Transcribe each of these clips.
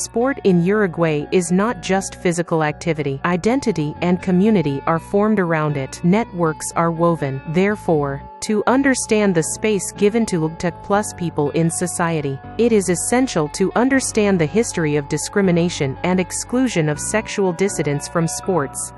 Sport in Uruguay is not just physical activity. Identity and community are formed around it. Networks are woven. Therefore, to understand the space given to LGBTQ+ people in society, it is essential to understand the history of discrimination and exclusion of sexual dissidents from sports.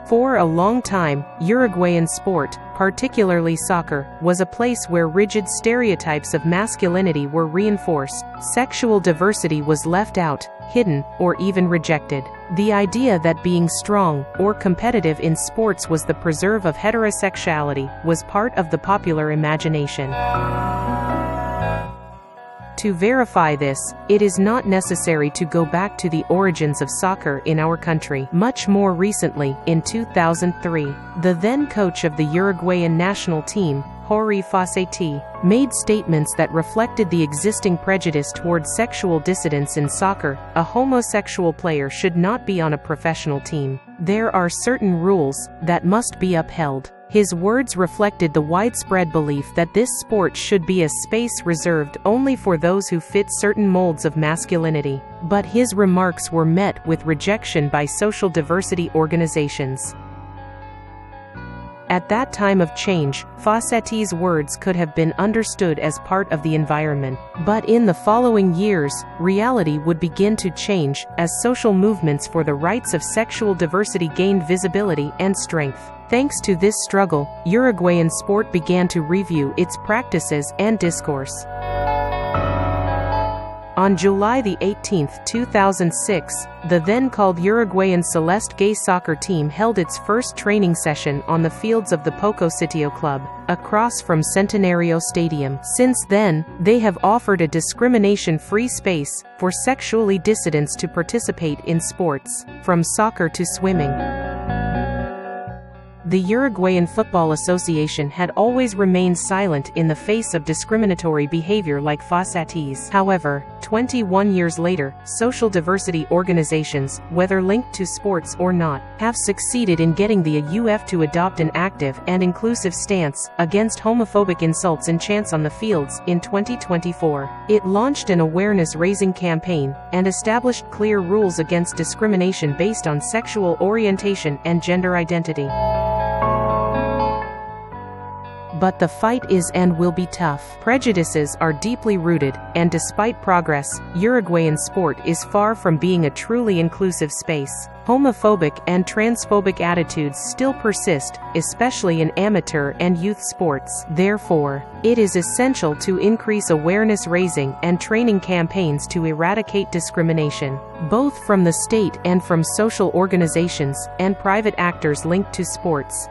For a long time, Uruguayan sport, particularly soccer, was a place where rigid stereotypes of masculinity were reinforced. Sexual diversity was left out, hidden, or even rejected. The idea that being strong or competitive in sports was the preserve of heterosexuality was part of the popular imagination. To verify this, it is not necessary to go back to the origins of soccer in our country. Much more recently, in 2003, the then coach of the Uruguayan national team, Jorge Fossati, made statements that reflected the existing prejudice towards sexual dissidents in soccer. A homosexual player should not be on a professional team. There are certain rules that must be upheld. His words reflected the widespread belief that this sport should be a space reserved only for those who fit certain molds of masculinity. But his remarks were met with rejection by social diversity organizations. At that time of change, Fossati's words could have been understood as part of the environment. But in the following years, reality would begin to change as social movements for the rights of sexual diversity gained visibility and strength. Thanks to this struggle, Uruguayan sport began to review its practices and discourse. On July 18, 2006, the then-called Uruguayan Celeste gay soccer team held its first training session on the fields of the Poco Sitio Club, across from Centenario Stadium. Since then, they have offered a discrimination-free space for sexually dissidents to participate in sports, from soccer to swimming. The Uruguayan Football Association had always remained silent in the face of discriminatory behavior like Fossati's. However, 21 years later, social diversity organizations, whether linked to sports or not, have succeeded in getting the AUF to adopt an active and inclusive stance against homophobic insults and chants on the fields. In 2024, it launched an awareness-raising campaign and established clear rules against discrimination based on sexual orientation and gender identity. But the fight is and will be tough. Prejudices are deeply rooted, and despite progress, Uruguayan sport is far from being a truly inclusive space. Homophobic and transphobic attitudes still persist, especially in amateur and youth sports. Therefore, it is essential to increase awareness raising and training campaigns to eradicate discrimination, both from the state and from social organizations and private actors linked to sports.